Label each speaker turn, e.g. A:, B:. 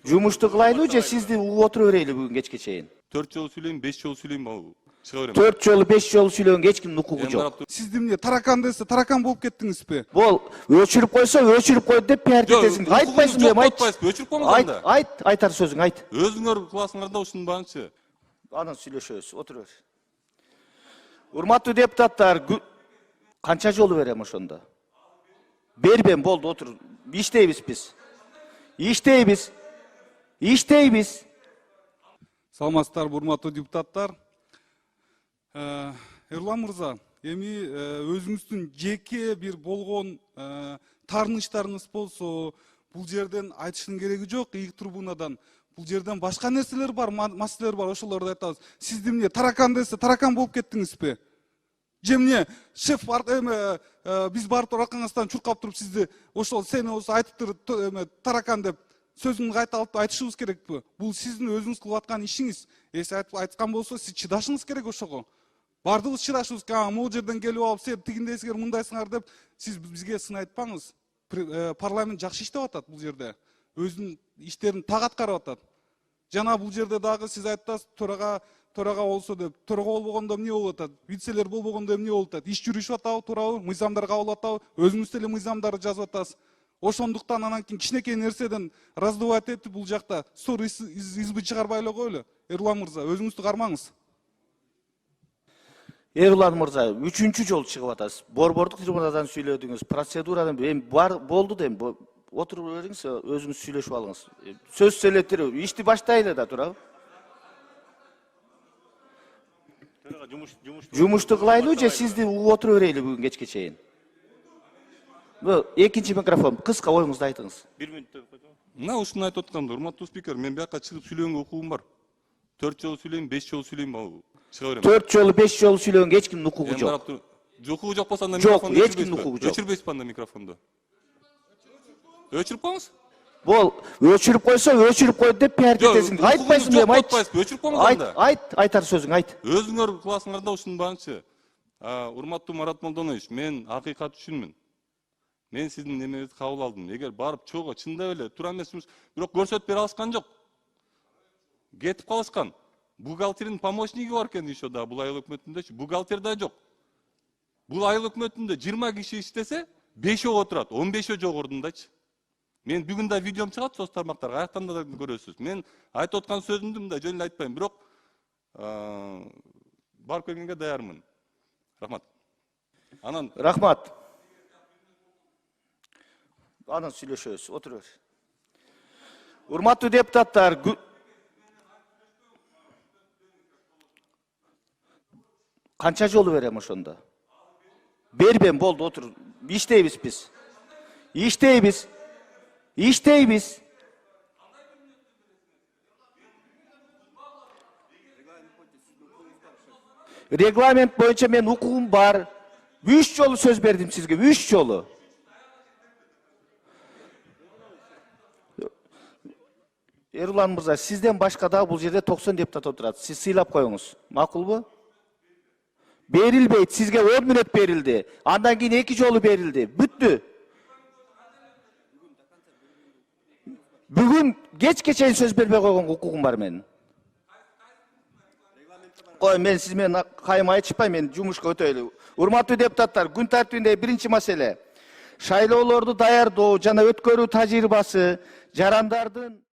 A: Жумушту кылайлы же сизди угуп отура берели бүгүн кечке чейин?
B: 4 жолу сүйлөйм, 5 жолу сүйлөйм, ал чыга берем.
A: 4 жолу 5 жолу сүйлөгөнгө эч кимдин укугу жок.
C: Сиз эмне таракан десе таракан болуп кеттиңизби?
A: Бол өчүрүп койсо өчүрүп койду деп пиарить этесиң. Айтпайсыңбы, айт. Айт, айтар сөзүң айт.
B: Өзүңөр кыласыңар да ушуну баанчы.
A: Анан сүйлөшөбүз, отура бер. Урматтуу депутаттар, канча жолу берем ошондо? Бербем, болду, отур. Иштейбиз биз. Иштейбиз.
C: Саламатсыздарбы, урматтуу депутаттар. Эрлан мырза, эми өзүңүздүн жеке бир болгон таарынычтарыңыз болсо, бул жерден айтыштын кереги жок, ийик трибунадан. Бул жерден башка нерселер бар, маселелер бар, ошолорду айтабыз. Сиз эмне таракан десе таракан болуп кеттиңизби? Же эмне шеф биз барып аркаңыздан чуркап туруп сизди ошол сени болсо айтып таракан деп сөзүңүзгө кайта алып айтышыбыз керекпи? Бул сиздин өзүңүз кылып аткан ишиңиз. Эси айткан болсо сиз чыдашыңыз керек ошого. Бардыгыбыз чыдашыбыз керек. Могул жерден келип алып, сен тигиндейсиңер, мындайсыңар деп сиз бизге сын айтпаңыз. Парламент жакшы иштеп атат бул жерде. Өзүнүн иштерин так аткарып атат. Жана бул жерде дагы сиз айттыңыз, төрага болсо деп, төрага болбогондо эмне болуп атат? Вицелер болбогондо эмне болуп атат? Иш жүрүшүп атабы, туурабы? Мыйзамдар кабыл атабы? Өзүңүз деле мыйзамдарды жазып атасыз. Ошондуктан анан кийин кичинекей нерседен раздувать этип бул жакта ссор избы чыгарбай эле коелу. Эрлан мырза, өзүңүздү кармаңыз.
A: Эрлан мырза, 3-чү жолу чыгып атасыз. Борбордук трибунадан сүйлөдүңүз, процедурадан болду дейм. Отуруп бериңиз, өзүңүз сүйлөшүп алыңыз. Сөз сөйлөтүрүп, ишти баштайлы да турабы? Жумушту кылайлы же сизди угуп отура берели бүгүн кечке чейин? Экинчи микрофон, кыска оюңузду айтыңыз.
B: 1 мүнөттө койдум. Мына ушуну айтып аткам, урматтуу спикер, мен бияка чыгып сүйлөгөнгө укугум бар. 4 жолу сүйлөйм, 5 жолу сүйлөйм, ал чыга берем.
A: 4 жолу 5 жолу сүйлөгөнгө эч кимдин укугу жок.
B: Укугу жок болсо анда
A: микрофонду эч кимдин укугу жок.
B: Өчүрбөйсүзбү анда микрофонду? Өчүрүп коюңуз.
A: Бол өчүрүп койсо өчүрүп койду деп пиарить этесиң. Айтпайсыңбы, айт, айтар сөзүң айт.
B: Өзүңөр кыласыңар да ушуну баанчы. Урматтуу Марат Молдонович, мен акыйкат үчүнмүн. Мен сиздин немеңизди кабыл алдым. Эгер барып чогуу чындап эле туура эмесмиш, бирок көрсөтүп бере алышкан жок. Кетип калышкан. Бухгалтердин помощниги бар экен еще да, бул айыл өкмөтүндөчү. Бухгалтер да жок. Бул айыл өкмөтүндө 20 киши иштесе, 5 отурат, 15 жок ордундачы. Мен бүгүн да видеом чыгат соц тармактарга, аяктан да көрөсүз. Мен айтып аткан сөзүмдү мындай жөн эле айтпайм, бирок барып келгенге даярмын. Рахмат. Анан
A: Рахмат. Анан сүйлөшөбүз, отура бер. Урматтуу депутаттар, канча жолу берем ошондо? Бербем, болду, отур. Иштейбиз биз. Иштейбиз. Регламент боюнча мен укугум бар. 3 жолу сөз бердим сизге, 3 жолу. Эрлан мырза, сизден башка да бул жерде 90 депутат отурат. Сиз сыйлап коюңуз. Макулбу? Берилбейт, сизге 10 мүнөт берилди. Андан кийин 2 жолу берилди. Бүттү. Бүгүн кечке чейин сөз бербей койгонго укугум бар менин. Кой, мен сиз менен кайым айтышпайм, мен жумушка өтөйлү. Урматтуу депутаттар, күн тартибинде биринчи маселе. Шайлоолорду даярдоо жана өткөрүү тажрыйбасы жарандардын